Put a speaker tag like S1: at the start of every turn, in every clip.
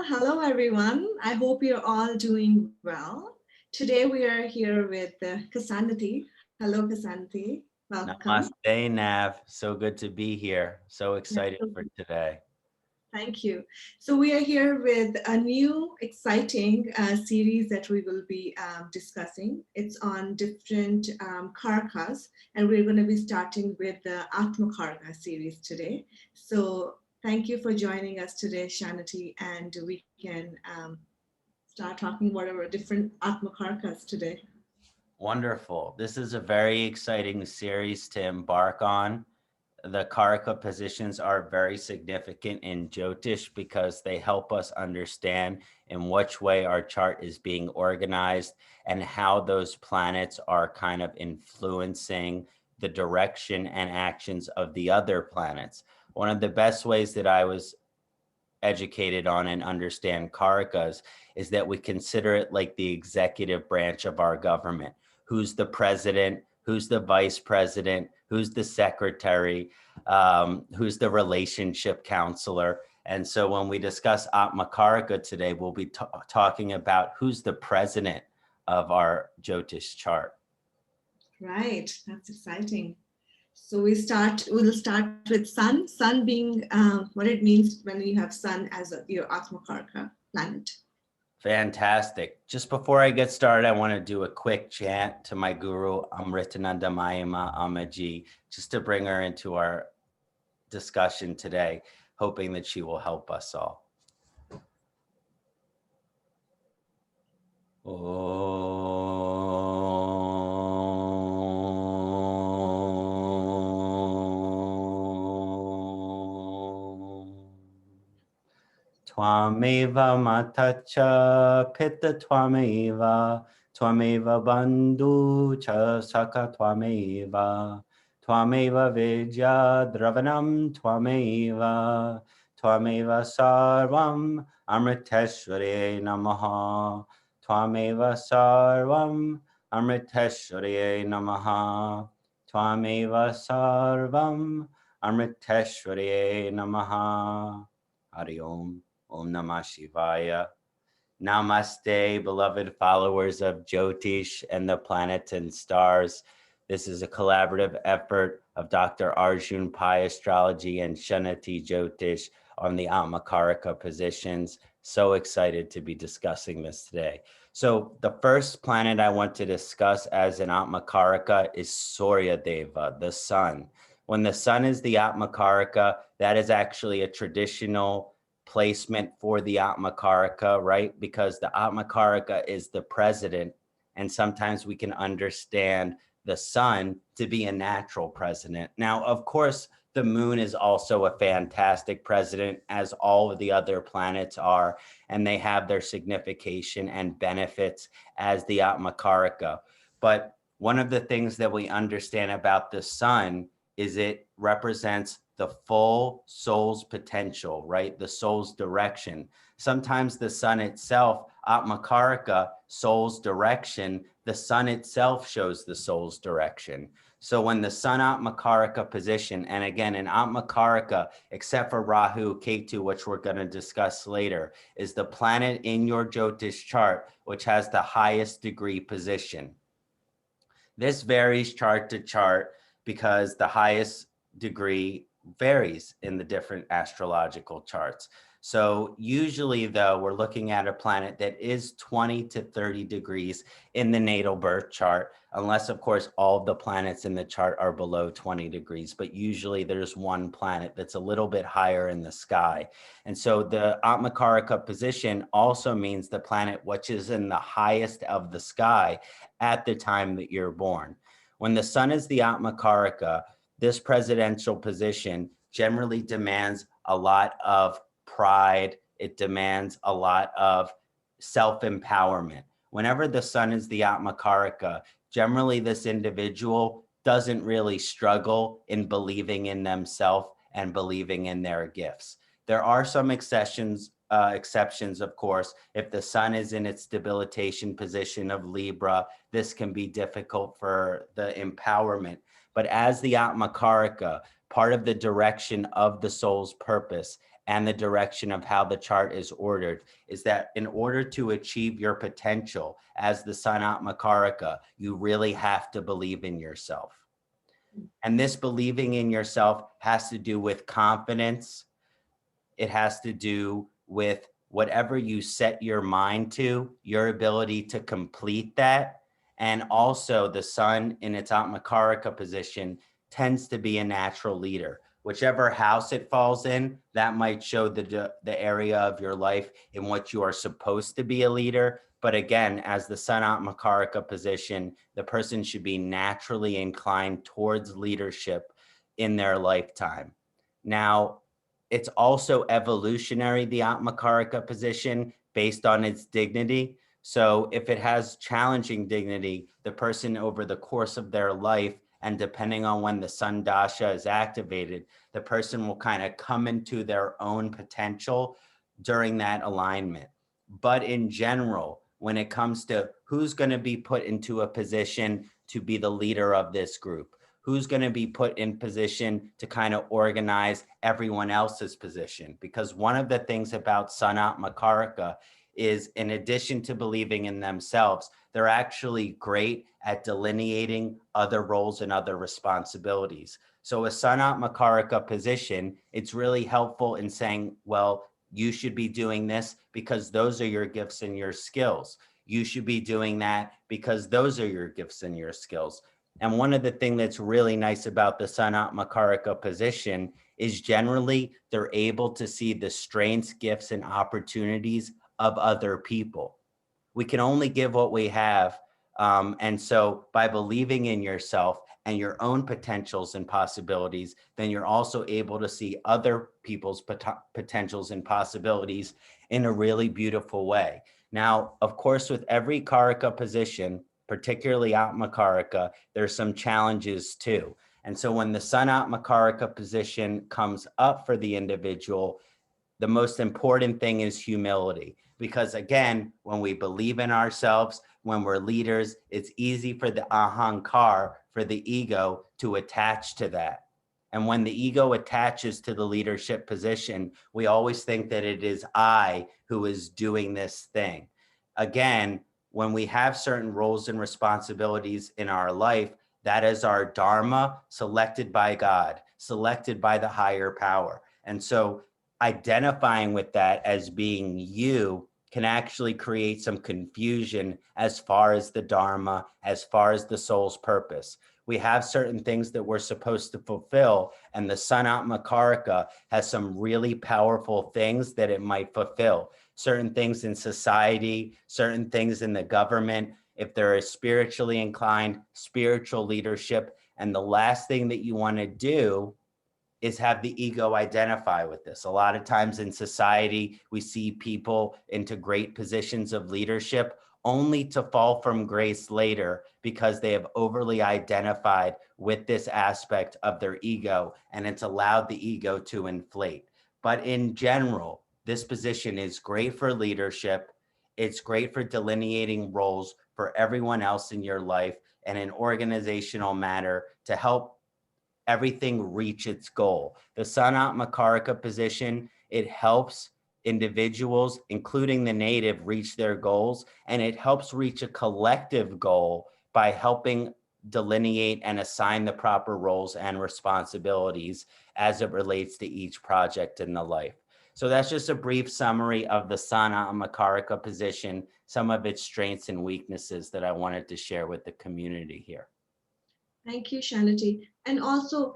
S1: Hello everyone. I hope you're all doing well. Today we are here with Kṣaṇāti. Hello Kṣaṇāti, welcome.
S2: Namaste, Nav. So good to be here. So
S1: Yeah,
S2: excited for today.
S1: thank you. So we are here with a new exciting series that we will be discussing. It's on different karakas, and we're going to be starting with the Atmakaraka series today. So thank you for joining us today, Kṣaṇāti, and we can start talking about our different Atmakarakas today.
S2: Wonderful. This is a very exciting series to embark on. The Karaka positions are very significant in Jyotish because they help us understand in which way our chart is being organized and how those planets are kind of influencing the direction and actions of the other planets. One of the best ways that I was educated on and understand Karakas is that we consider it like the executive branch of our government. Who's the president? Who's the vice president? Who's the secretary? Who's the relationship counselor? And so when we discuss Atmakaraka today, we'll be talking about who's the president of our Jyotish chart.
S1: Right, that's exciting. So we'll start with Sun. Sun being what it means when you have Sun as your Atmakaraka planet.
S2: Fantastic. Just before I get started, I want to do a quick chant to my guru, Amritananda Mayama Amaji, just to bring her into our discussion today, hoping that she will help us all. Twameva matacha pitta twameva, twameva bandhu cha saka twameva, twameva vidya dravanam twameva, twameva sarvam amriteshware namaha, twameva sarvam amriteshware namaha, twameva sarvam amriteshware namaha. Hari Om. Om Namah Shivaya. Namaste, beloved followers of Jyotish and the planets and stars. This is a collaborative effort of Dr. Arjun Pi Astrology and Kṣaṇāti Jyotish on the Atmakaraka positions. So excited to be discussing this today. So the first planet I want to discuss as an Atmakaraka is Surya Deva, the sun. When the sun is the Atmakaraka, that is actually a traditional placement for the Atmakaraka, right? Because the Atmakaraka is the president, and sometimes we can understand the sun to be a natural president. Now, of course, the moon is also a fantastic president, as all of the other planets are, and they have their signification and benefits as the Atmakaraka. But one of the things that we understand about the sun is it represents the full soul's potential, right? The soul's direction. Sometimes the sun itself, Atmakaraka, soul's direction, the sun itself shows the soul's direction. So when the sun Atmakaraka position, and again, in Atmakaraka, except for Rahu, Ketu, which we're going to discuss later, is the planet in your Jyotish chart, which has the highest degree position. This varies chart to chart because the highest degree varies in the different astrological charts. So usually though, we're looking at a planet that is 20 to 30 degrees in the natal birth chart, unless of course all of the planets in the chart are below 20 degrees, but usually there's one planet that's a little bit higher in the sky. And so the Atmakaraka position also means the planet which is in the highest of the sky at the time that you're born. When the sun is the Atmakaraka, this presidential position generally demands a lot of pride. It demands a lot of self-empowerment. Whenever the sun is the Atmakaraka, generally this individual doesn't really struggle in believing in themselves and believing in their gifts. There are some exceptions, of course. If the sun is in its debilitation position of Libra, this can be difficult for the empowerment. But as the Atmakaraka, part of the direction of the soul's purpose and the direction of how the chart is ordered is that in order to achieve your potential as the sun Atmakaraka, you really have to believe in yourself. And this believing in yourself has to do with confidence. It has to do with whatever you set your mind to, your ability to complete that. And also the sun in its Atmakaraka position tends to be a natural leader. Whichever house it falls in, that might show the area of your life in which you are supposed to be a leader. But again, as the sun Atmakaraka position, the person should be naturally inclined towards leadership in their lifetime. Now, it's also evolutionary, the Atmakaraka position, based on its dignity. So if it has challenging dignity, the person over the course of their life, and depending on when the sun dasha is activated, the person will kind of come into their own potential during that alignment. But in general, when it comes to who's going to be put into a position to be the leader of this group, who's going to be put in position to kind of organize everyone else's position. Because one of the things about Sun Atmakaraka is, in addition to believing in themselves, they're actually great at delineating other roles and other responsibilities. So a Sun Atmakaraka position, it's really helpful in saying, well, you should be doing this because those are your gifts and your skills. You should be doing that because those are your gifts and your skills. And one of the things that's really nice about the Sun Atmakaraka position is generally they're able to see the strengths, gifts, and opportunities of other people. We can only give what we have. And so by believing in yourself and your own potentials and possibilities, then you're also able to see other people's potentials and possibilities in a really beautiful way. Now, of course, with every Karaka position, particularly Atmakaraka, there's some challenges too. And so when the Sun Atmakaraka position comes up for the individual, the most important thing is humility. Because again, when we believe in ourselves, when we're leaders, it's easy for the ahankar, for the ego, to attach to that. And when the ego attaches to the leadership position, we always think that it is I who is doing this thing. Again, when we have certain roles and responsibilities in our life, that is our dharma, selected by God, selected by the higher power. And so identifying with that as being you can actually create some confusion as far as the dharma, as far as the soul's purpose. We have certain things that we're supposed to fulfill, and the Sun Atmakaraka has some really powerful things that it might fulfill. Certain things in society, certain things in the government, if there is spiritually inclined, spiritual leadership. And the last thing that you want to do is have the ego identify with this. A lot of times in society, we see people into great positions of leadership only to fall from grace later because they have overly identified with this aspect of their ego, and it's allowed the ego to inflate. But in general, this position is great for leadership. It's great for delineating roles for everyone else in your life and an organizational matter to help everything reach its goal. The Sun Atmakaraka position, it helps individuals, including the native, reach their goals, and it helps reach a collective goal by helping delineate and assign the proper roles and responsibilities as it relates to each project in the life. So that's just a brief summary of the Sun Atmakaraka position, some of its strengths and weaknesses that I wanted to share with the community here.
S1: Thank you, Kṣaṇāti. And also,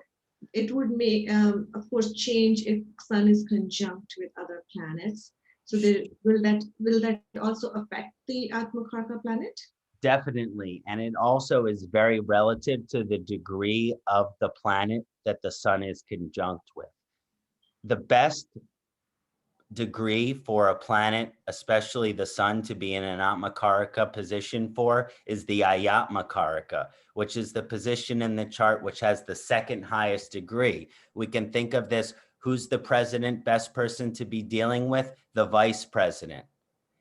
S1: it would make, of course, change if Sun is conjunct with other planets. So will that also affect the Atmakaraka planet?
S2: Definitely. And it also is very relative to the degree of the planet that the sun is conjunct with. The best degree for a planet, especially the sun, to be in an Atmakaraka position for is the Ayatmakaraka, which is the position in the chart which has the second highest degree. We can think of this, who's the president, best person to be dealing with? The vice president.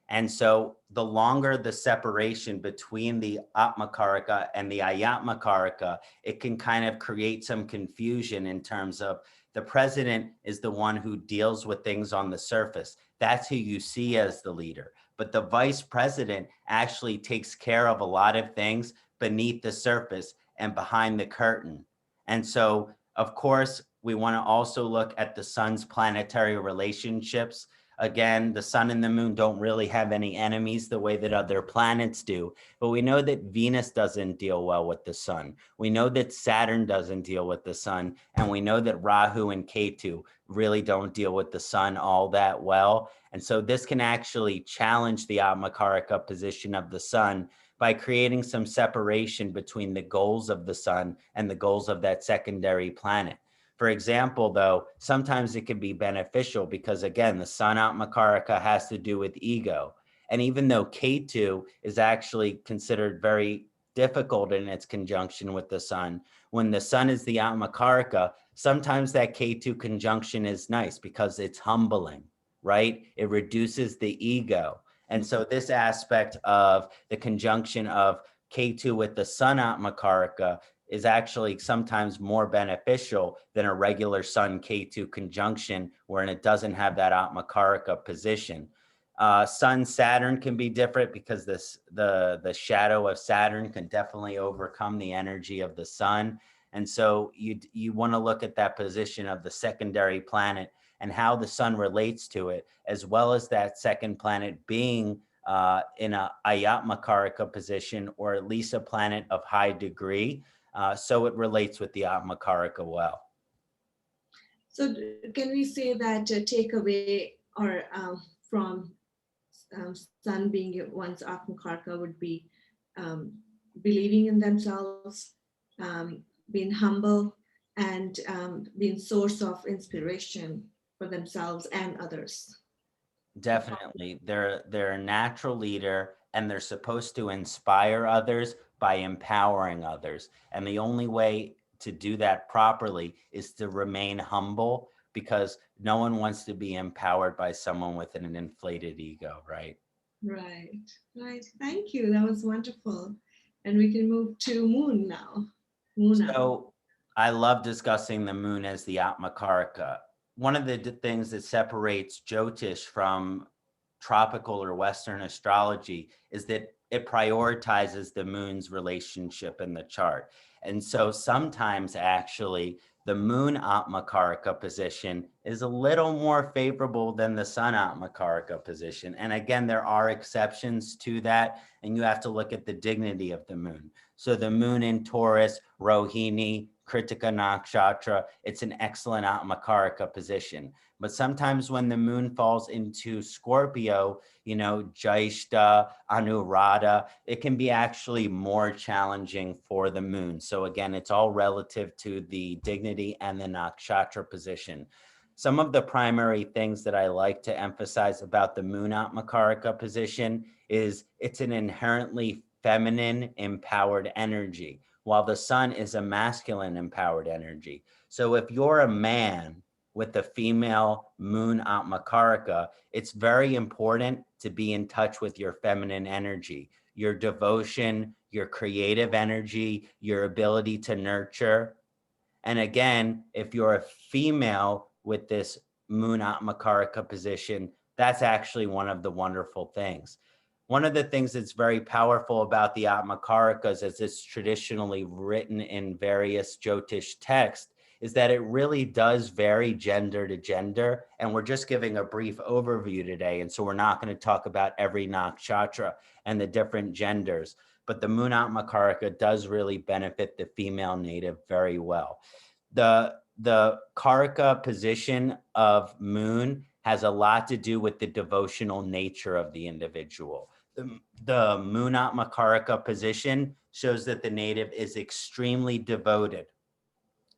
S2: And so the longer the separation between the Atmakaraka and the Ayatmakaraka, it can kind of create some confusion in terms of The president is the one who deals with things on the surface. That's who you see as the leader. But the vice president actually takes care of a lot of things beneath the surface and behind the curtain. And so, of course, we want to also look at the sun's planetary relationships. Again, the sun and the moon don't really have any enemies the way that other planets do, but we know that Venus doesn't deal well with the sun. We know that Saturn doesn't deal with the sun, and we know that Rahu and Ketu really don't deal with the sun all that well. And so this can actually challenge the Atmakaraka position of the sun by creating some separation between the goals of the sun and the goals of that secondary planet. For example, though, sometimes it can be beneficial because, again, the sun Atmakaraka has to do with ego. And even though Ketu is actually considered very difficult in its conjunction with the sun, when the sun is the Atmakaraka, sometimes that Ketu conjunction is nice because it's humbling, right? It reduces the ego. And so this aspect of the conjunction of Ketu with the sun Atmakaraka is actually sometimes more beneficial than a regular sun Ketu conjunction wherein it doesn't have that Atmakaraka position. Sun Saturn can be different because the shadow of Saturn can definitely overcome the energy of the sun. And so you want to look at that position of the secondary planet and how the sun relates to it, as well as that second planet being in a Ayatmakaraka position, or at least a planet of high degree. So it relates with the Atmakaraka well.
S1: So can we say that takeaway or from sun being one's Atmakaraka would be believing in themselves, being humble, and being source of inspiration for themselves and others?
S2: Definitely. They're a natural leader, and they're supposed to inspire others by empowering others. And the only way to do that properly is to remain humble, because no one wants to be empowered by someone with an inflated ego, right?
S1: Right, right. Thank you. That was wonderful. And we can move to moon now. Moon.
S2: So I love discussing the moon as the Atmakaraka. One of the things that separates Jyotish from tropical or Western astrology is that it prioritizes the moon's relationship in the chart. And so sometimes actually the moon Atmakaraka position is a little more favorable than the sun Atmakaraka position. And again, there are exceptions to that, and you have to look at the dignity of the moon. So the moon in Taurus, Rohini, Kritika Nakshatra, it's an excellent Atmakaraka position. But sometimes when the moon falls into Scorpio, Jyeshta, Anuradha, it can be actually more challenging for the moon. So again, it's all relative to the dignity and the nakshatra position. Some of the primary things that I like to emphasize about the moon Atmakaraka position is it's an inherently feminine empowered energy, while the sun is a masculine empowered energy. So if you're a man with the female moon Atmakaraka, it's very important to be in touch with your feminine energy, your devotion, your creative energy, your ability to nurture. And again, if you're a female with this moon Atmakaraka position, that's actually one of the wonderful things. One of the things that's very powerful about the Atmakarakas, as it's traditionally written in various Jyotish texts, is that it really does vary gender to gender. And we're just giving a brief overview today. And so we're not going to talk about every nakshatra and the different genders. But the moon Atmakaraka does really benefit the female native very well. The Karaka position of moon has a lot to do with the devotional nature of the individual. The moon Atmakaraka position shows that the native is extremely devoted.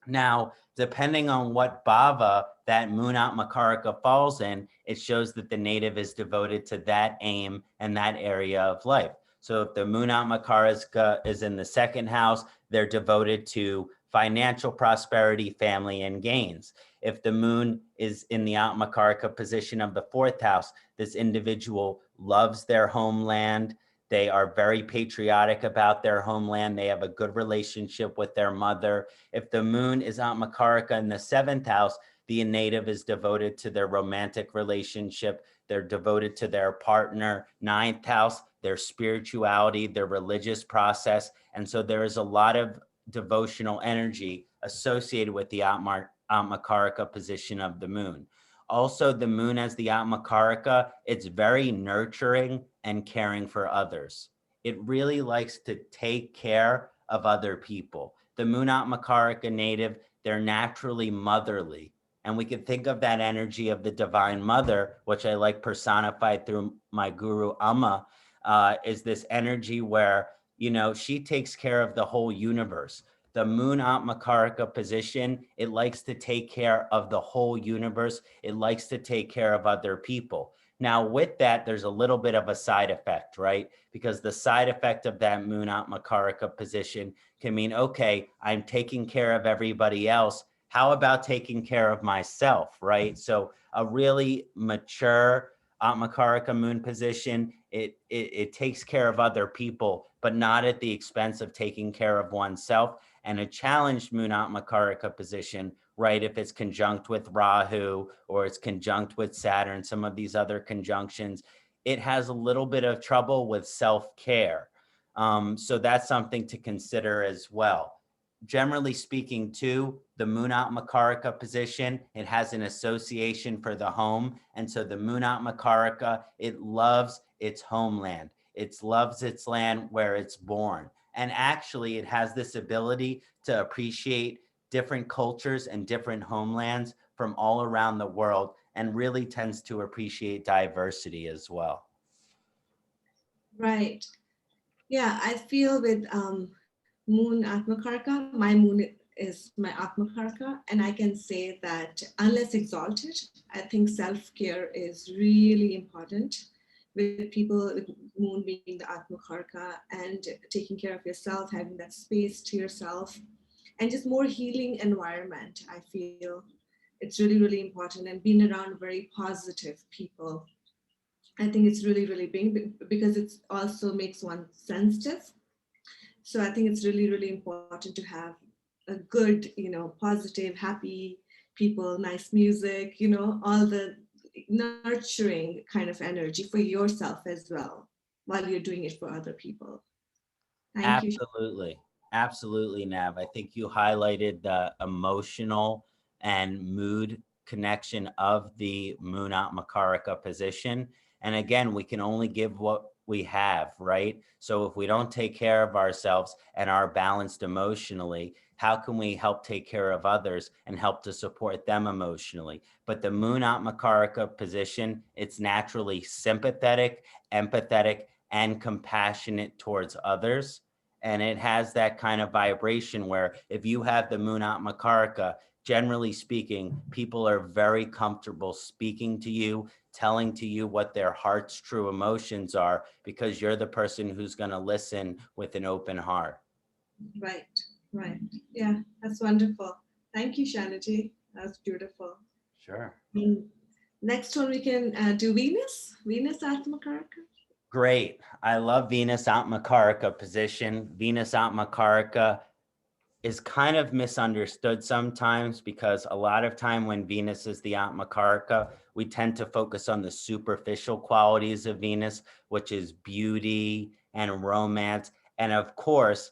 S2: Now, depending on what bhava that moon Atmakaraka falls in, it shows that the native is devoted to that aim and that area of life. So if the moon Atmakaraka is in the second house, they're devoted to financial prosperity, family, and gains. If the moon is in the Atmakaraka position of the fourth house, this individual loves their homeland. They are very patriotic about their homeland. They have a good relationship with their mother. If the moon is Atmakaraka in the 7th house, the native is devoted to their romantic relationship. They're devoted to their partner. 9th house, their spirituality, their religious process. And so there is a lot of devotional energy associated with the Atmakaraka position of the moon. Also, the moon as the Atmakaraka, it's very nurturing and caring for others. It really likes to take care of other people. The moon Atmakaraka native, they're naturally motherly. And we can think of that energy of the divine mother, which I like personified through my guru Amma, is this energy where, you know, she takes care of the whole universe. The moon Atmakaraka position, it likes to take care of the whole universe. It likes to take care of other people. Now, with that, there's a little bit of a side effect, right? Because the side effect of that moon Atmakaraka position can mean, okay, I'm taking care of everybody else. How about taking care of myself, right? So a really mature Atmakaraka moon position, it takes care of other people, but not at the expense of taking care of oneself. And a challenged moon Atmakaraka position, right, if it's conjunct with Rahu or it's conjunct with Saturn, some of these other conjunctions, it has a little bit of trouble with self-care. So that's something to consider as well. Generally speaking, too, the moon Atmakaraka position, it has an association for the home. And so the moon Atmakaraka, it loves its homeland. It loves its land where it's born. And actually, it has this ability to appreciate different cultures and different homelands from all around the world, and really tends to appreciate diversity as well.
S1: Right. Yeah, I feel with moon Atmakaraka, my moon is my Atmakaraka, and I can say that unless exalted, I think self-care is really important with people, with moon being the Atmakaraka, and taking care of yourself, having that space to yourself, and just more healing environment. I feel it's really, really important, and being around very positive people. I think it's really, really big because it also makes one sensitive. So I think it's really, really important to have a good, positive, happy people, nice music, all the nurturing kind of energy for yourself as well while you're doing it for other people. Thank you.
S2: Absolutely. Absolutely, Nav. I think you highlighted the emotional and mood connection of the moon Atmakaraka position. And again, we can only give what we have, right? So if we don't take care of ourselves and are balanced emotionally, how can we help take care of others and help to support them emotionally? But the moon Atmakaraka position, it's naturally sympathetic, empathetic, and compassionate towards others. And it has that kind of vibration where if you have the moon Atmakaraka, generally speaking, people are very comfortable speaking to you, telling to you what their heart's true emotions are, because you're the person who's going to listen with an open heart.
S1: Right, right. Yeah, that's wonderful. Thank you, Kṣaṇāti. That's beautiful.
S2: Sure.
S1: Next one, we can do Venus. Venus Atmakaraka.
S2: Great. I love Venus Atmakaraka position. Venus Atmakaraka is kind of misunderstood sometimes because a lot of time when Venus is the Atmakaraka, we tend to focus on the superficial qualities of Venus, which is beauty and romance. And of course,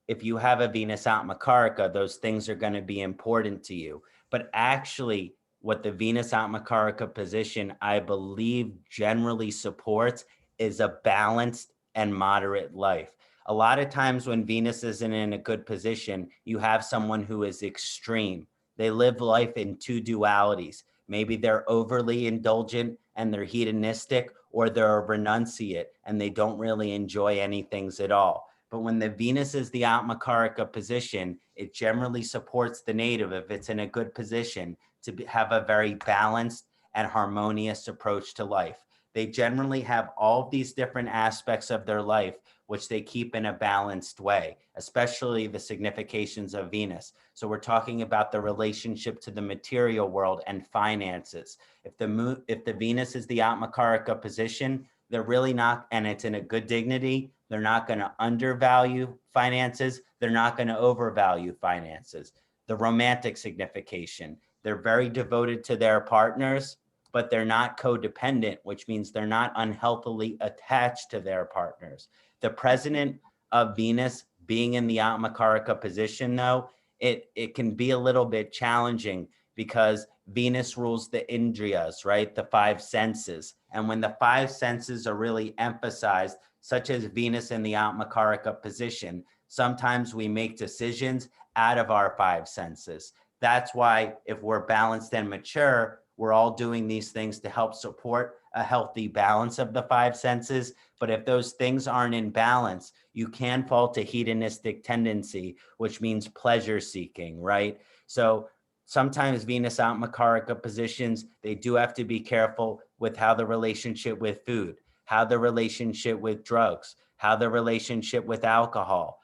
S2: if you have a Venus Atmakaraka, those things are going to be important to you. But actually, what the Venus Atmakaraka position, I believe, generally supports is a balanced and moderate life. A lot of times when Venus isn't in a good position, you have someone who is extreme. They live life in two dualities. Maybe they're overly indulgent and they're hedonistic, or they're a renunciate and they don't really enjoy any things at all. But when the Venus is the Atmakaraka position, it generally supports the native, if it's in a good position, to have a very balanced and harmonious approach to life. They generally have all of these different aspects of their life, which they keep in a balanced way, especially the significations of Venus. So we're talking about the relationship to the material world and finances. If the Venus is the Atmakaraka position, They're really not, and it's in a good dignity. They're not going to undervalue finances. They're not going to overvalue finances. The romantic signification, they're very devoted to their partners, but they're not codependent, which means they're not unhealthily attached to their partners. The president of Venus being in the Atmakaraka position, though, it can be a little bit challenging because Venus rules the indriyas, right? The five senses. And when the five senses are really emphasized, such as Venus in the Atmakaraka position, sometimes we make decisions out of our five senses. That's why if we're balanced and mature, we're all doing these things to help support a healthy balance of the five senses. But if those things aren't in balance, you can fall to hedonistic tendency, which means pleasure seeking, right? So sometimes Venus Atmakaraka positions, they do have to be careful with how the relationship with food, how the relationship with drugs, how the relationship with alcohol,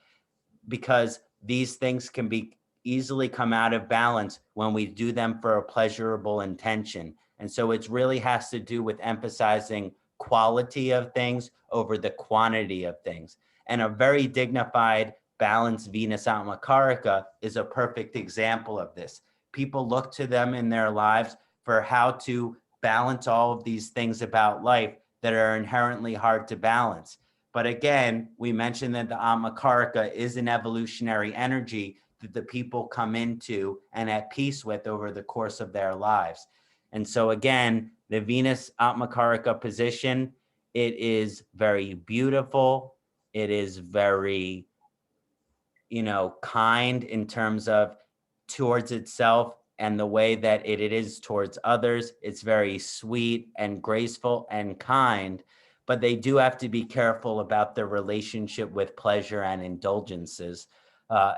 S2: because these things can be easily come out of balance when we do them for a pleasurable intention. And so it really has to do with emphasizing quality of things over the quantity of things. And a very dignified, balanced Venus Atmakaraka is a perfect example of this. People look to them in their lives for how to balance all of these things about life that are inherently hard to balance. But again, we mentioned that the Atmakaraka is an evolutionary energy that the people come into and at peace with over the course of their lives. And so again, the Venus Atmakaraka position, it is very beautiful. It is very, kind in terms of towards itself and the way that it is towards others. It's very sweet and graceful and kind, but they do have to be careful about their relationship with pleasure and indulgences,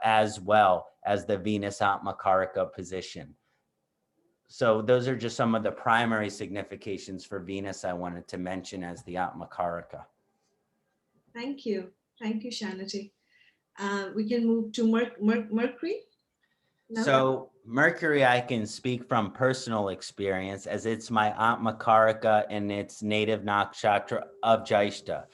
S2: as well as the Venus Atmakaraka position. So those are just some of the primary significations for Venus I wanted to mention as the Atmakaraka.
S1: Thank you. Thank you, Kṣaṇāti. We can move to Mercury. No?
S2: So Mercury, I can speak from personal experience as it's my Atmakaraka and its native nakshatra of Jyeshta.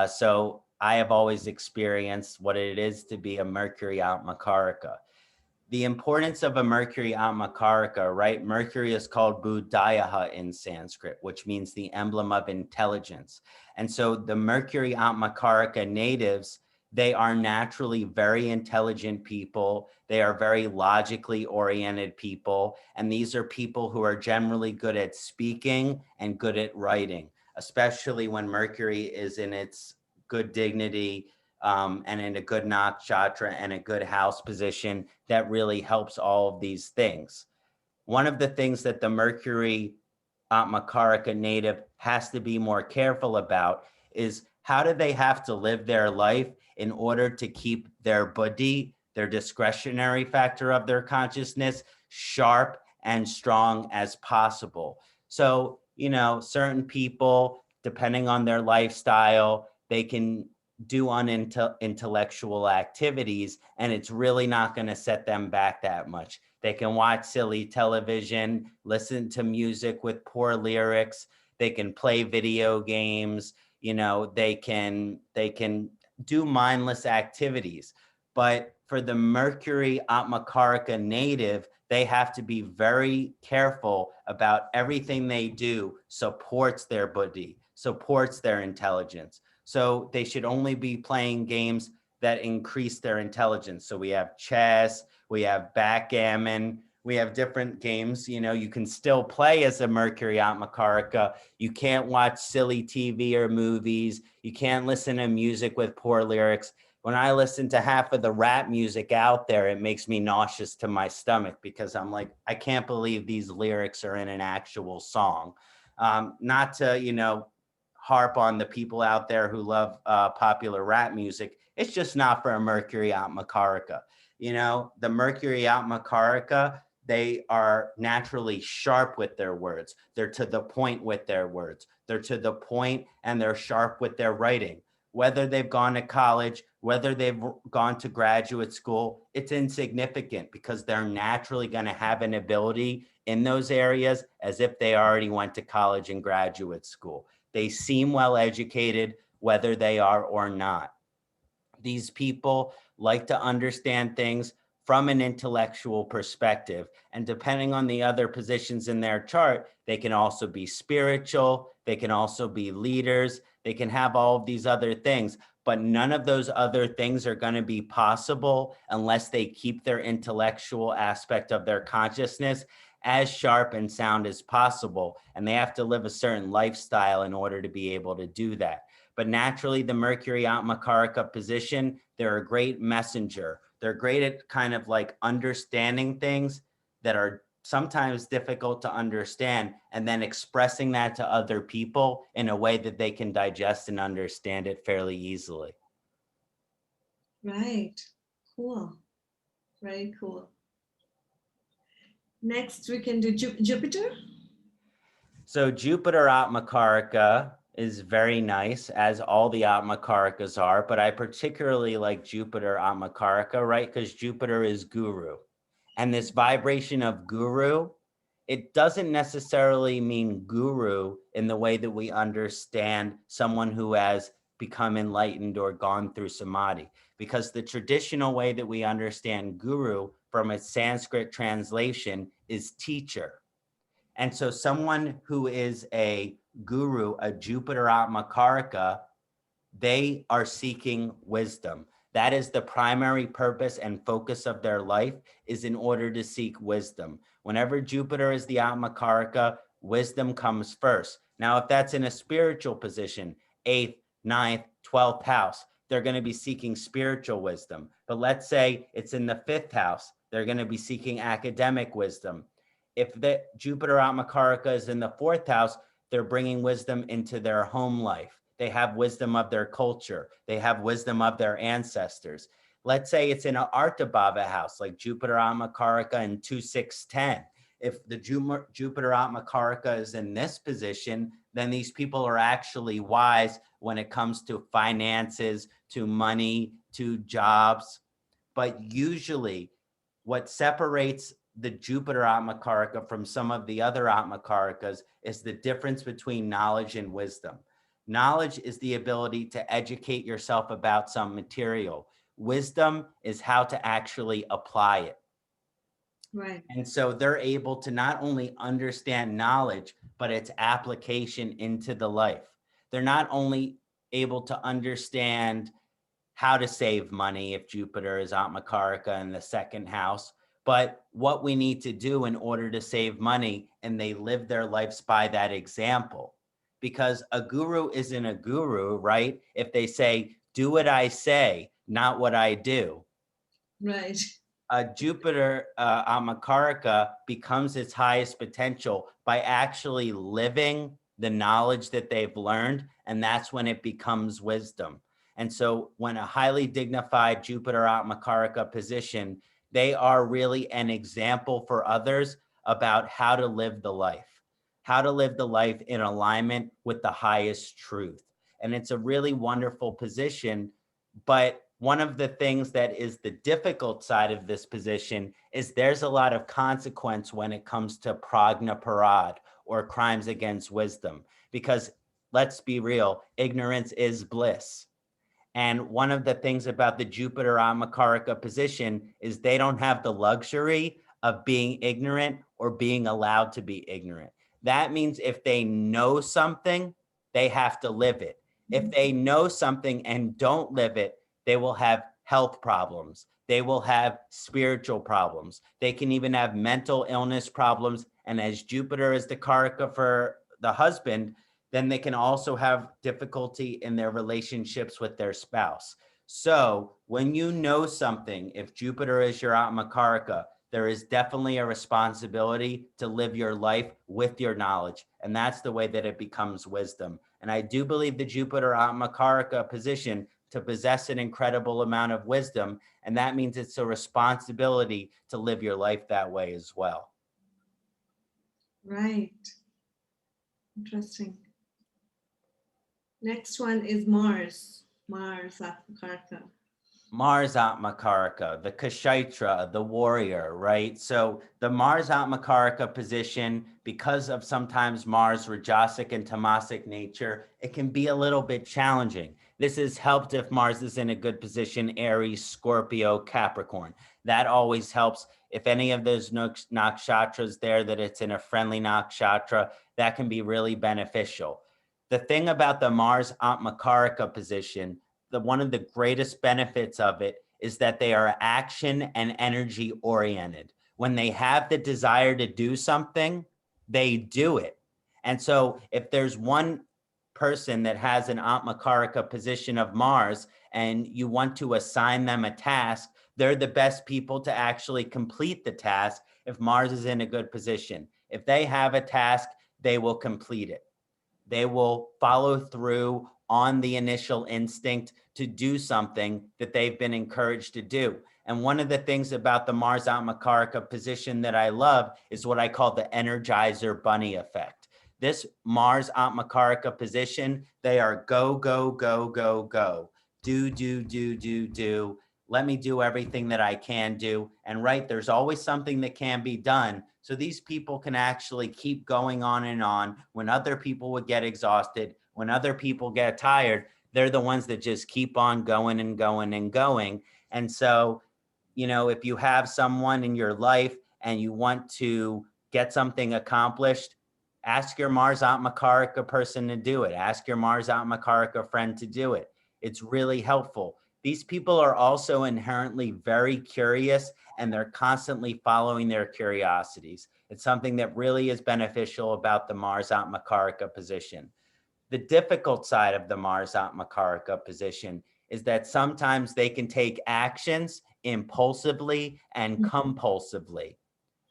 S2: So I have always experienced what it is to be a Mercury Atmakaraka. The importance of a Mercury Atmakaraka, right? Mercury is called Buddhayaha in Sanskrit, which means the emblem of intelligence. And so the Mercury Atmakaraka natives, they are naturally very intelligent people. They are very logically oriented people. And these are people who are generally good at speaking and good at writing, especially when Mercury is in its good dignity, and in a good nakshatra and a good house position. That really helps all of these things. One of the things that the Mercury Atmakaraka native has to be more careful about is how do they have to live their life in order to keep their buddhi, their discretionary factor of their consciousness, sharp and strong as possible. So, certain people, depending on their lifestyle, they can do intellectual activities, and it's really not going to set them back that much. They can watch silly television, listen to music with poor lyrics. They can play video games. They can do mindless activities. But for the Mercury Atmakaraka native, they have to be very careful about everything they do supports their buddhi, supports their intelligence. So they should only be playing games that increase their intelligence. So we have chess, we have backgammon, we have different games. You can still play as a Mercury Atmakaraka. You can't watch silly TV or movies. You can't listen to music with poor lyrics. When I listen to half of the rap music out there, it makes me nauseous to my stomach because I'm like, I can't believe these lyrics are in an actual song. Not to, harp on the people out there who love popular rap music. It's just not for a Mercury Atmakaraka. The Mercury Atmakaraka, they are naturally sharp with their words. They're to the point with their words. They're to the point and they're sharp with their writing. Whether they've gone to college, whether they've gone to graduate school, it's insignificant because they're naturally going to have an ability in those areas as if they already went to college and graduate school. They seem well educated, whether they are or not. These people like to understand things from an intellectual perspective. And depending on the other positions in their chart, they can also be spiritual, they can also be leaders, they can have all of these other things, but none of those other things are going to be possible unless they keep their intellectual aspect of their consciousness as sharp and sound as possible. And they have to live a certain lifestyle in order to be able to do that. But naturally, the Mercury Atmakaraka position, they're a great messenger. They're great at kind of like understanding things that are sometimes difficult to understand and then expressing that to other people in a way that they can digest and understand it fairly easily.
S1: Right. Cool. Very cool. Next, we can do Jupiter.
S2: So Jupiter Atmakaraka is very nice, as all the Atmakarakas are, but I particularly like Jupiter Atmakaraka, right? Because Jupiter is guru. And this vibration of guru, it doesn't necessarily mean guru in the way that we understand someone who has become enlightened or gone through samadhi, because the traditional way that we understand guru from its Sanskrit translation is teacher. And so someone who is a guru, a Jupiter Atmakaraka, they are seeking wisdom. That is the primary purpose and focus of their life, is in order to seek wisdom. Whenever Jupiter is the Atmakaraka, wisdom comes first. Now, if that's in a spiritual position, 8th, 9th, 12th house, they're going to be seeking spiritual wisdom. But let's say it's in the 5th house, they're going to be seeking academic wisdom. If the Jupiter Atmakaraka is in the 4th house, they're bringing wisdom into their home life. They have wisdom of their culture. They have wisdom of their ancestors. Let's say it's in an Artabhava house, like Jupiter Atmakaraka in 2, 6, 10. If the Jupiter Atmakaraka is in this position, then these people are actually wise when it comes to finances, to money, to jobs. But usually what separates the Jupiter Atmakaraka from some of the other Atmakarakas is the difference between knowledge and wisdom. Knowledge is the ability to educate yourself about some material. Wisdom is how to actually apply it.
S1: Right.
S2: And so they're able to not only understand knowledge, but its application into the life. They're not only able to understand how to save money if Jupiter is Atmakaraka in the 2nd house, but what we need to do in order to save money, and they live their lives by that example. Because a guru isn't a guru, right? If they say, do what I say, not what I do.
S1: Right.
S2: Jupiter Atmakaraka becomes its highest potential by actually living the knowledge that they've learned, and that's when it becomes wisdom. And so when a highly dignified Jupiter Atmakaraka position, they are really an example for others about how to live the life in alignment with the highest truth. And it's a really wonderful position. But one of the things that is the difficult side of this position is there's a lot of consequence when it comes to prajna parad, or crimes against wisdom, because let's be real, ignorance is bliss. And one of the things about the Jupiter Atmakaraka position is they don't have the luxury of being ignorant or being allowed to be ignorant. That means if they know something, they have to live it. If they know something and don't live it, they will have health problems. They will have spiritual problems. They can even have mental illness problems. And as Jupiter is the Karaka for the husband, then they can also have difficulty in their relationships with their spouse. So when you know something, if Jupiter is your Atmakaraka, there is definitely a responsibility to live your life with your knowledge. And that's the way that it becomes wisdom. And I do believe the Jupiter Atmakaraka position to possess an incredible amount of wisdom. And that means it's a responsibility to live your life that way as well.
S1: Right. Interesting. Next one is Mars. Mars Atmakaraka.
S2: Mars Atmakaraka, the Kshaitra, the warrior, right? So the Mars Atmakaraka position, because of sometimes Mars Rajasic and Tamasic nature, it can be a little bit challenging. This is helped if Mars is in a good position, Aries, Scorpio, Capricorn. That always helps. If any of those nakshatras there, that it's in a friendly nakshatra, that can be really beneficial. The thing about the Mars Atmakaraka position, one of the greatest benefits of it is that they are action and energy oriented. When they have the desire to do something, they do it. And so if there's one person that has an Atmakaraka position of Mars and you want to assign them a task, they're the best people to actually complete the task if Mars is in a good position. If they have a task, they will complete it. They will follow through on the initial instinct to do something that they've been encouraged to do. And one of the things about the Mars Atmakaraka position that I love is what I call the Energizer bunny effect. This Mars Atmakaraka position, they are go, go, go, go, go. Do. Let me do everything that I can do. And right, there's always something that can be done. So these people can actually keep going on and on. When other people would get exhausted, when other people get tired, they're the ones that just keep on going and going and going. And so, you know, if you have someone in your life and you want to get something accomplished, ask your Mars Atmakaraka person to do it. Ask your Mars Atmakaraka friend to do it. It's really helpful. These people are also inherently very curious and they're constantly following their curiosities. It's something that really is beneficial about the Mars Atmakaraka position. The difficult side of the Mars Atmakaraka position is that sometimes they can take actions impulsively and compulsively.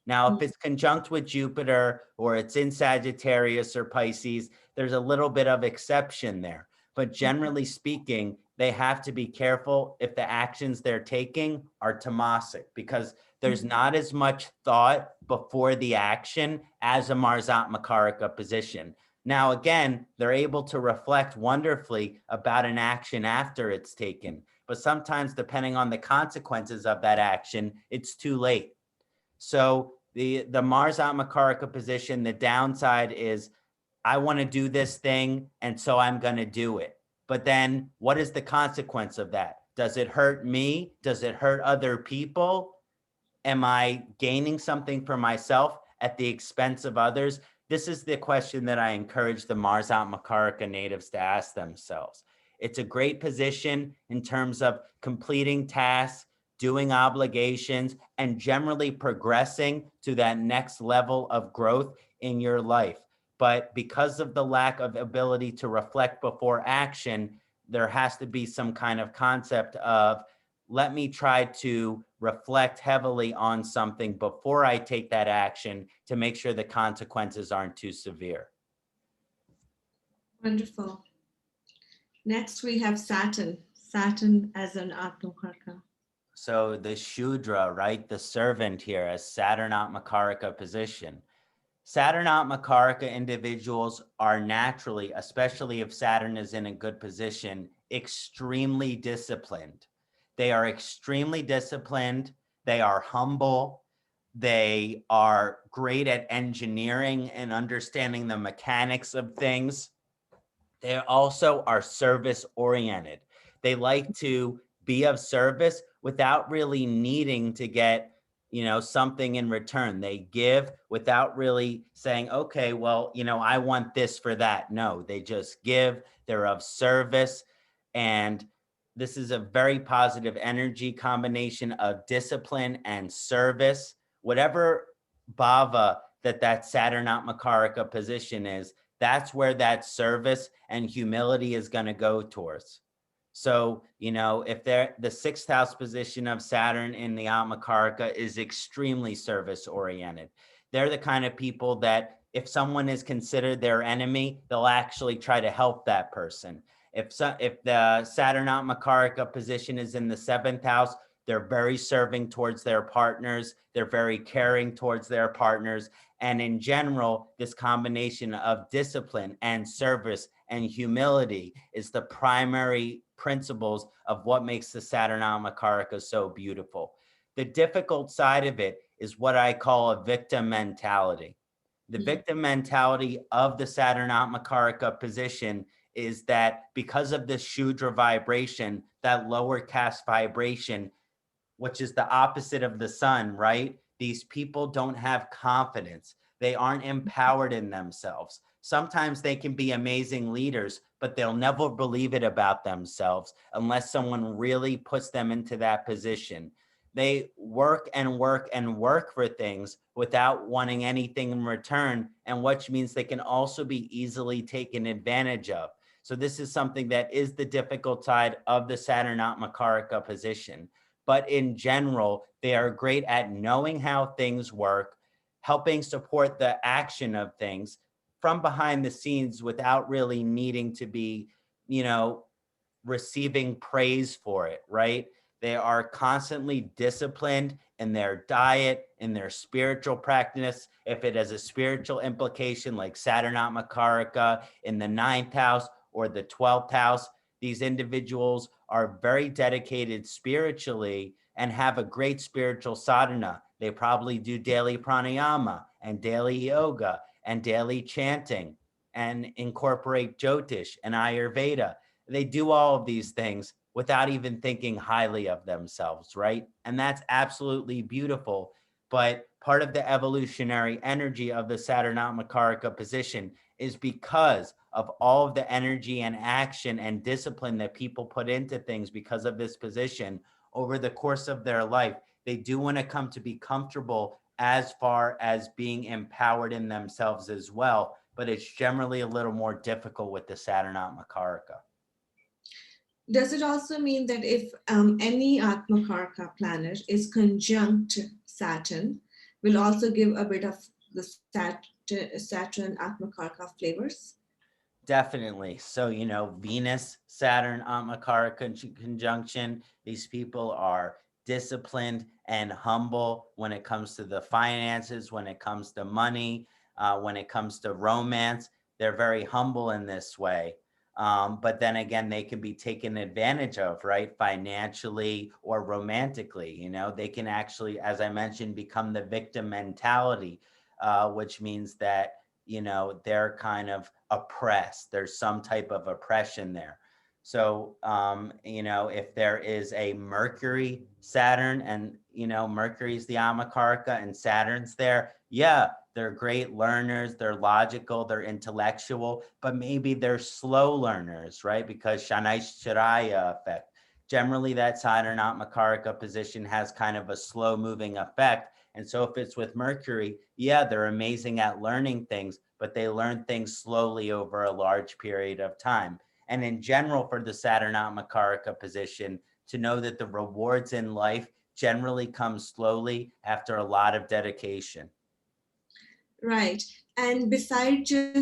S2: Now, if it's conjunct with Jupiter or it's in Sagittarius or Pisces, there's a little bit of exception there. But generally speaking, they have to be careful if the actions they're taking are tamasic, because there's not as much thought before the action as a Mars Atmakaraka position. Now, again, they're able to reflect wonderfully about an action after it's taken. But sometimes, depending on the consequences of that action, it's too late. So the Mars Atmakaraka position, the downside is I want to do this thing, and so I'm going to do it. But then what is the consequence of that? Does it hurt me? Does it hurt other people? Am I gaining something for myself at the expense of others? This is the question that I encourage the Mars Atmakaraka natives to ask themselves. It's a great position in terms of completing tasks, doing obligations, and generally progressing to that next level of growth in your life. But because of the lack of ability to reflect before action, there has to be some kind of concept of, let me try to reflect heavily on something before I take that action to make sure the consequences aren't too severe.
S1: Wonderful. Next, we have Saturn. Saturn as an Atmakaraka.
S2: So the Shudra, right, the servant here, as Saturn Atmakaraka position. Saturn Atmakaraka individuals are naturally, especially if Saturn is in a good position, extremely disciplined. They are extremely disciplined. They are humble. They are great at engineering and understanding the mechanics of things. They also are service oriented. They like to be of service without really needing to get, you know, something in return. They give without really saying, okay, well, you know, I want this for that. No, they just give. They're of service. And this is a very positive energy combination of discipline and service. Whatever bhava that Saturn Atmakaraka position is, that's where that service and humility is going to go towards. So, you know, if they're the sixth house position of Saturn in the Atmakaraka is extremely service oriented. They're the kind of people that if someone is considered their enemy, they'll actually try to help that person. If the Saturn Atmakaraka position is in the seventh house, they're very serving towards their partners. They're very caring towards their partners. And in general, this combination of discipline and service and humility is the primary principles of what makes the Saturn Atmakaraka so beautiful. The difficult side of it is what I call a victim mentality. The victim mentality of the Saturn Atmakaraka position is that because of this Shudra vibration, that lower caste vibration, which is the opposite of the sun, right? These people don't have confidence. They aren't empowered in themselves. Sometimes they can be amazing leaders, but they'll never believe it about themselves unless someone really puts them into that position. They work and work and work for things without wanting anything in return, and which means they can also be easily taken advantage of. So this is something that is the difficult side of the Saturn Atmakaraka position. But in general, they are great at knowing how things work, helping support the action of things from behind the scenes without really needing to be, receiving praise for it, right? They are constantly disciplined in their diet, in their spiritual practice. If it has a spiritual implication like Saturn Atmakaraka in the 9th house or the 12th house, these individuals are very dedicated spiritually and have a great spiritual sadhana. They probably do daily pranayama and daily yoga and daily chanting and incorporate Jyotish and Ayurveda. They do all of these things without even thinking highly of themselves, right? And that's absolutely beautiful. But part of the evolutionary energy of the Saturn Atmakaraka position is because of all of the energy and action and discipline that people put into things because of this position over the course of their life. They do want to come to be comfortable as far as being empowered in themselves as well. But it's generally a little more difficult with the Saturn Atmakaraka.
S1: Does it also mean that if any Atmakaraka planet is conjunct Saturn, will also give a bit of the Saturn Atmakaraka flavors?
S2: Definitely. So, Venus, Saturn, Atmakaraka conjunction, these people are disciplined and humble when it comes to the finances, when it comes to money, when it comes to romance. They're very humble in this way. But then again, they can be taken advantage of, right? Financially or romantically. They can actually, as I mentioned, become the victim mentality, which means that, they're kind of oppressed. There's some type of oppression there. So, if there is a Mercury, Saturn, and, Mercury's the Atmakaraka and Saturn's there, yeah, they're great learners, they're logical, they're intellectual, but maybe they're slow learners, right? Because Kṣaṇāti effect. Generally, that Saturn Atmakaraka position has kind of a slow moving effect. And so if it's with Mercury, yeah, they're amazing at learning things, but they learn things slowly over a large period of time. And in general, for the Saturn Atmakaraka position, to know that the rewards in life generally come slowly after a lot of dedication.
S1: Right. And beside where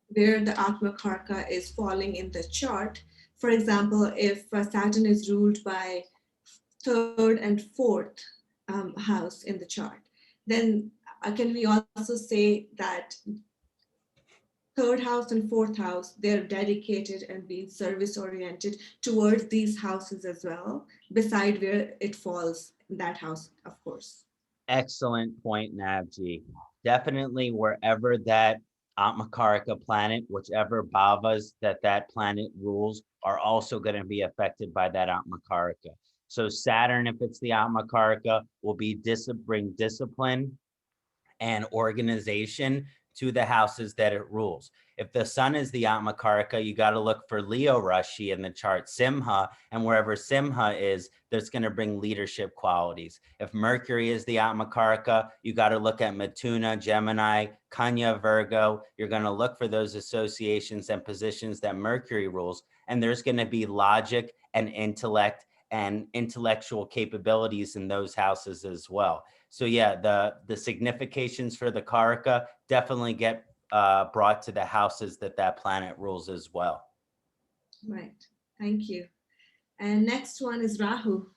S1: the Atmakaraka is falling in the chart, for example, if Saturn is ruled by 3rd and 4th house in the chart, then can we also say that 3rd house and 4th house, they're dedicated and being service oriented towards these houses as well, beside where it falls in that house, of course.
S2: Excellent point, Navjeet. Definitely wherever that Atmakaraka planet, whichever bhavas that planet rules, are also going to be affected by that Atmakaraka. So Saturn, if it's the Atmakaraka, will bring discipline and organization to the houses that it rules. If the sun is the Atmakaraka, you got to look for Leo Rashi in the chart, Simha, and wherever Simha is, that's going to bring leadership qualities. If Mercury is the Atmakaraka, you got to look at Mituna, Gemini, Kanya, Virgo. You're going to look for those associations and positions that Mercury rules, and there's going to be logic and intellect and intellectual capabilities in those houses as well. So yeah, the significations for the Karaka definitely get brought to the houses that planet rules as well.
S1: Right. Thank you. And next one is Rahu.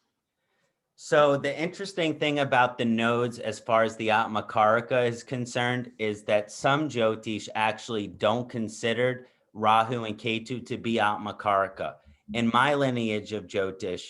S2: So the interesting thing about the nodes as far as the Atmakaraka is concerned is that some Jyotish actually don't consider Rahu and Ketu to be Atmakaraka. In my lineage of Jyotish,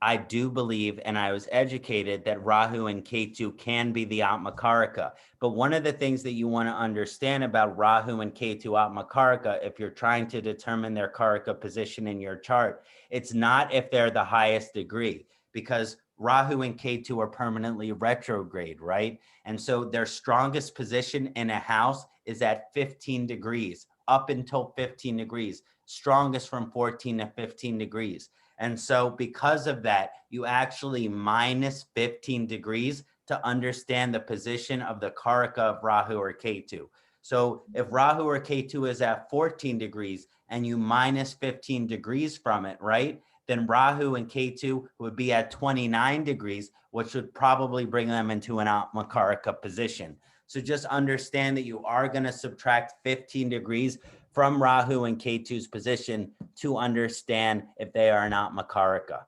S2: I do believe, and I was educated, that Rahu and Ketu can be the Atmakaraka. But one of the things that you want to understand about Rahu and Ketu Atmakaraka, if you're trying to determine their Karaka position in your chart, it's not if they're the highest degree, because Rahu and Ketu are permanently retrograde, right? And so their strongest position in a house is at 15 degrees, up until 15 degrees, strongest from 14 to 15 degrees. And so because of that, you actually minus 15 degrees to understand the position of the Karaka of Rahu or Ketu. So if Rahu or Ketu is at 14 degrees and you minus 15 degrees from it, right? Then Rahu and Ketu would be at 29 degrees, which would probably bring them into an Atmakaraka position. So just understand that you are going to subtract 15 degrees from Rahu and Ketu's position to understand if they are not Atmakaraka.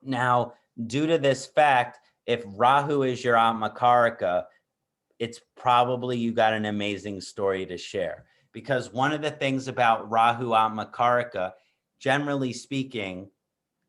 S2: Now, due to this fact, if Rahu is your Atmakaraka, it's probably you got an amazing story to share. Because one of the things about Rahu Atmakaraka, generally speaking,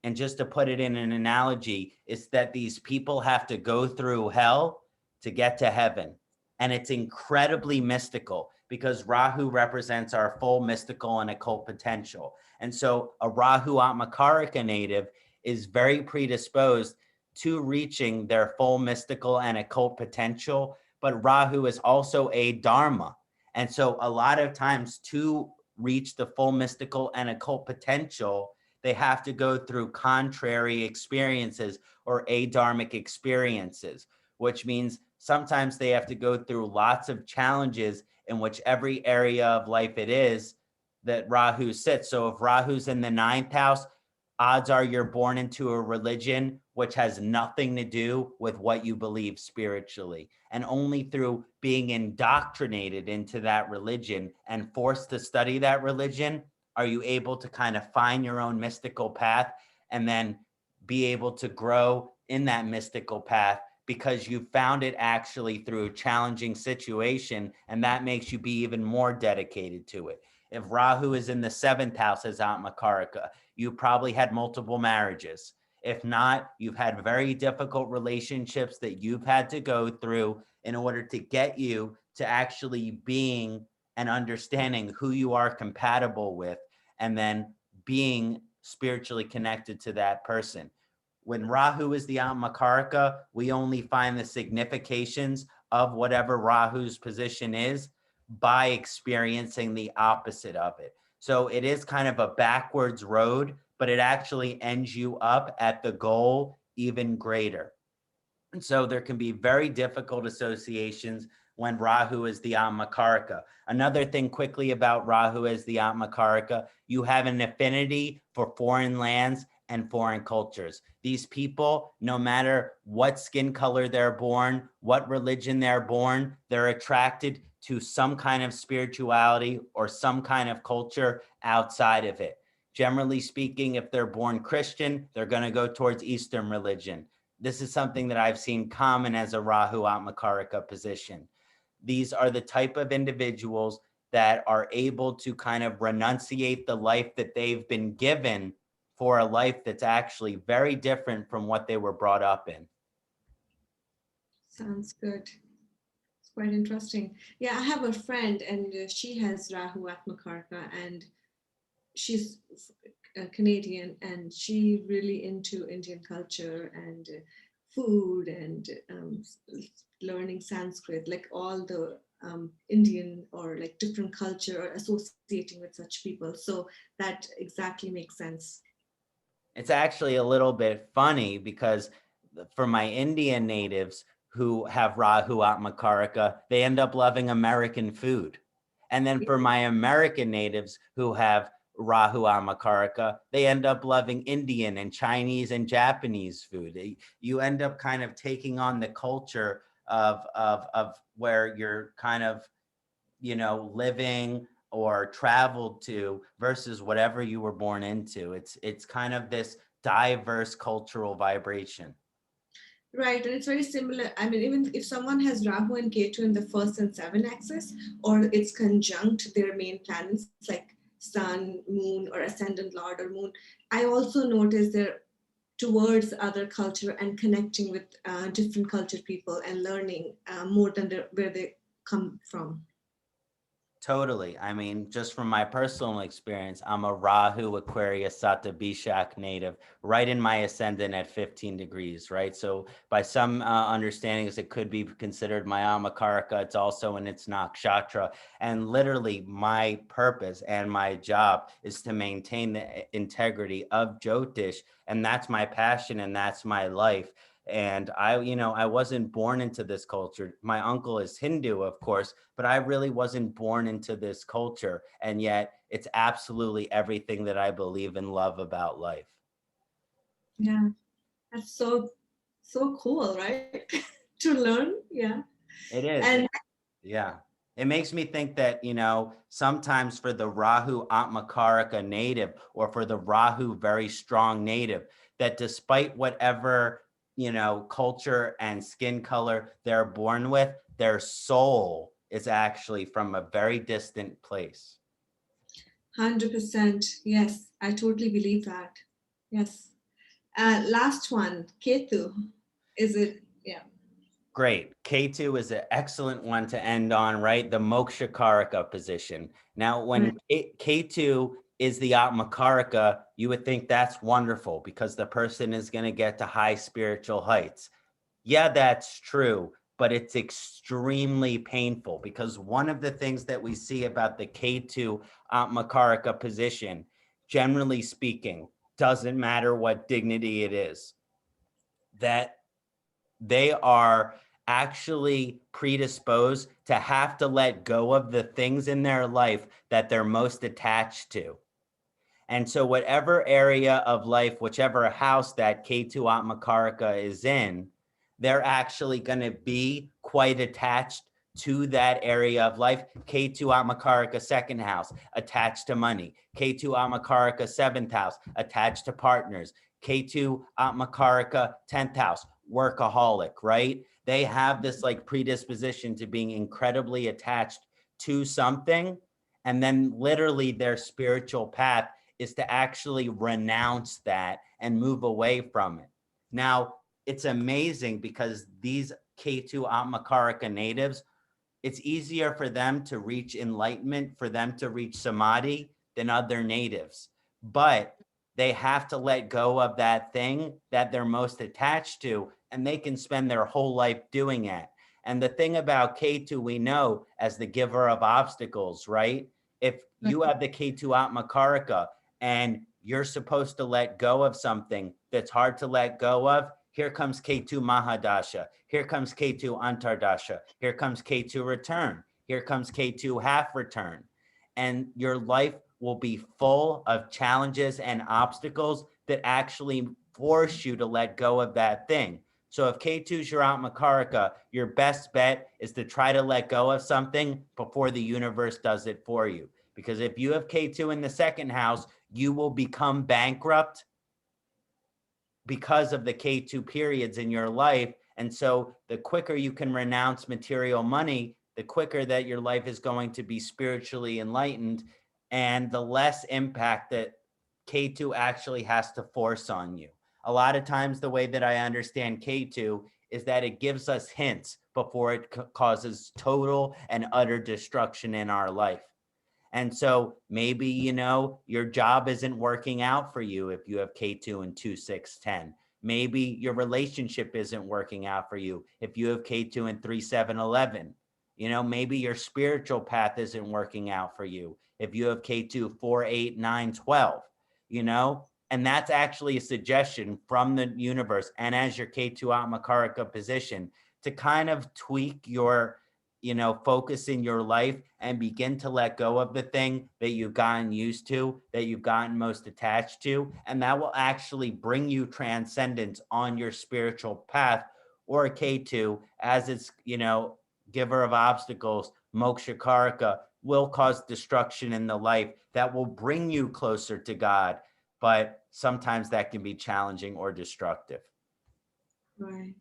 S2: and just to put it in an analogy, is that these people have to go through hell to get to heaven. And it's incredibly mystical because Rahu represents our full mystical and occult potential. And so a Rahu Atmakaraka native is very predisposed to reaching their full mystical and occult potential, but Rahu is also a dharma. And so a lot of times to reach the full mystical and occult potential, they have to go through contrary experiences or adharmic experiences, which means sometimes they have to go through lots of challenges in which every area of life it is that Rahu sits. So if Rahu's in the 9th house, odds are you're born into a religion which has nothing to do with what you believe spiritually. And only through being indoctrinated into that religion and forced to study that religion are you able to kind of find your own mystical path and then be able to grow in that mystical path because you found it actually through a challenging situation, and that makes you be even more dedicated to it. If Rahu is in the 7th house as Atmakaraka, you probably had multiple marriages. If not, you've had very difficult relationships that you've had to go through in order to get you to actually being and understanding who you are compatible with, and then being spiritually connected to that person. When Rahu is the Atmakaraka, we only find the significations of whatever Rahu's position is by experiencing the opposite of it. So it is kind of a backwards road, but it actually ends you up at the goal even greater. And so there can be very difficult associations when Rahu is the Atmakaraka. Another thing quickly about Rahu as the Atmakaraka, you have an affinity for foreign lands and foreign cultures. These people, no matter what skin color they're born, what religion they're born, they're attracted to some kind of spirituality or some kind of culture outside of it. Generally speaking, if they're born Christian, they're going to go towards Eastern religion. This is something that I've seen common as a Rahu Atmakaraka position. These are the type of individuals that are able to kind of renunciate the life that they've been given for a life that's actually very different from what they were brought up in.
S1: Sounds good. It's quite interesting. Yeah, I have a friend and she has Rahu Atmakaraka and she's Canadian and she really into Indian culture and food and learning Sanskrit, like all the Indian or like different culture or associating with such people. So that exactly makes sense.
S2: It's actually a little bit funny because for my Indian natives who have Rahu Atmakaraka, they end up loving American food. And then for my American natives who have Rahu Atmakaraka, they end up loving Indian and Chinese and Japanese food. You end up kind of taking on the culture of where you're kind of, you know, living or traveled to versus whatever you were born into. It's kind of this diverse cultural vibration.
S1: Right, and it's very similar. I mean, even if someone has Rahu and Ketu in the 1st and 7th axis, or it's conjunct their main planets, like sun, moon, or ascendant lord or moon, I also notice they're towards other culture and connecting with different culture people and learning more than where they come from.
S2: Totally. I mean, just from my personal experience, I'm a Rahu Aquarius Satabishak native, right in my ascendant at 15 degrees, right? So by some understandings, it could be considered my Atmakaraka. It's also in its nakshatra. And literally my purpose and my job is to maintain the integrity of Jyotish. And that's my passion and that's my life. And I wasn't born into this culture. My uncle is Hindu, of course, but I really wasn't born into this culture. And yet it's absolutely everything that I believe and love about life.
S1: Yeah, that's so cool, right? To learn. Yeah.
S2: It is.
S1: And
S2: Yeah. It makes me think that, sometimes for the Rahu Atmakaraka native or for the Rahu very strong native, that despite whatever, culture and skin color they're born with, their soul is actually from a very distant place.
S1: 100%. Yes, I totally believe that. Yes. Last one, Ketu. Is it? Yeah.
S2: Great. Ketu is an excellent one to end on, right? The Mokshakaraka position. Now, when Ketu is the Atmakaraka, you would think that's wonderful because the person is going to get to high spiritual heights. Yeah, that's true, but it's extremely painful because one of the things that we see about the Ketu Atmakaraka position, generally speaking, doesn't matter what dignity it is, that they are actually predisposed to have to let go of the things in their life that they're most attached to. And so whatever area of life, whichever house that Ketu Atmakaraka is in, they're actually going to be quite attached to that area of life. Ketu Atmakaraka second house, attached to money. Ketu Atmakaraka seventh house, attached to partners. Ketu Atmakaraka 10th house, workaholic, right? They have this like predisposition to being incredibly attached to something. And then literally their spiritual path is to actually renounce that and move away from it. Now, it's amazing because these Ketu Atmakaraka natives, it's easier for them to reach enlightenment, for them to reach samadhi than other natives. But they have to let go of that thing that they're most attached to, and they can spend their whole life doing it. And the thing about Ketu, we know as the giver of obstacles, right? If you have the Ketu Atmakaraka and you're supposed to let go of something that's hard to let go of, here comes Ketu Mahadasha. Here comes Ketu Antardasha. Here comes Ketu return. Here comes Ketu half return. And your life will be full of challenges and obstacles that actually force you to let go of that thing. So if Ketu's your Atmakaraka, your best bet is to try to let go of something before the universe does it for you. Because if you have Ketu in the second house, you will become bankrupt because of the Ketu periods in your life. And so the quicker you can renounce material money, the quicker that your life is going to be spiritually enlightened and the less impact that Ketu actually has to force on you. A lot of times the way that I understand Ketu is that it gives us hints before it causes total and utter destruction in our life. And so maybe, your job isn't working out for you if you have Ketu in 2, 6, 10. Maybe your relationship isn't working out for you if you have Ketu in 3, 7, 11. Maybe your spiritual path isn't working out for you if you have Ketu 4, 8, 9, 12. And that's actually a suggestion from the universe and as your Ketu Atmakaraka position to kind of tweak your focus in your life and begin to let go of the thing that you've gotten used to, that you've gotten most attached to. And that will actually bring you transcendence on your spiritual path. Or Ketu, as its, giver of obstacles, Mokshakaraka, will cause destruction in the life that will bring you closer to God. But sometimes that can be challenging or destructive.
S1: Right.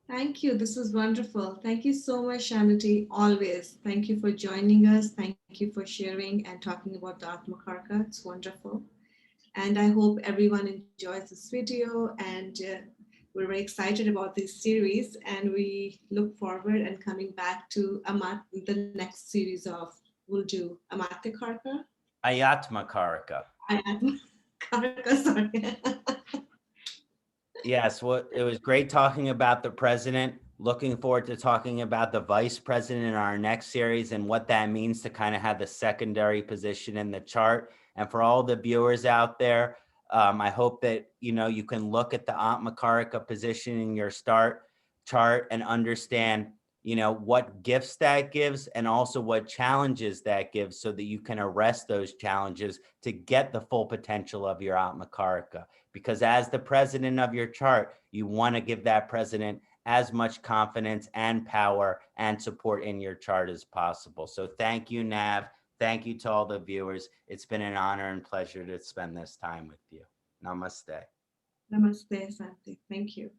S1: Thank you. This was wonderful. Thank you so much, Kṣaṇāti. Always. Thank you for joining us. Thank you for sharing and talking about the Atmakaraka. It's wonderful. And I hope everyone enjoys this video. And we're very excited about this series. And we look forward and coming back to the next series of, we'll do Atmakaraka.
S2: Atmakaraka.
S1: Atmakaraka, sorry.
S2: Yes, well, it was great talking about the president. Looking forward to talking about the vice president in our next series and what that means to kind of have the secondary position in the chart. And for all the viewers out there, I hope that you can look at the Atmakaraka position in your start chart and understand what gifts that gives and also what challenges that gives, so that you can arrest those challenges to get the full potential of your Atmakaraka. Because as the president of your chart, you want to give that president as much confidence and power and support in your chart as possible. So thank you, Nav. Thank you to all the viewers. It's been an honor and pleasure to spend this time with you. Namaste.
S1: Namaste, Santi. Thank you.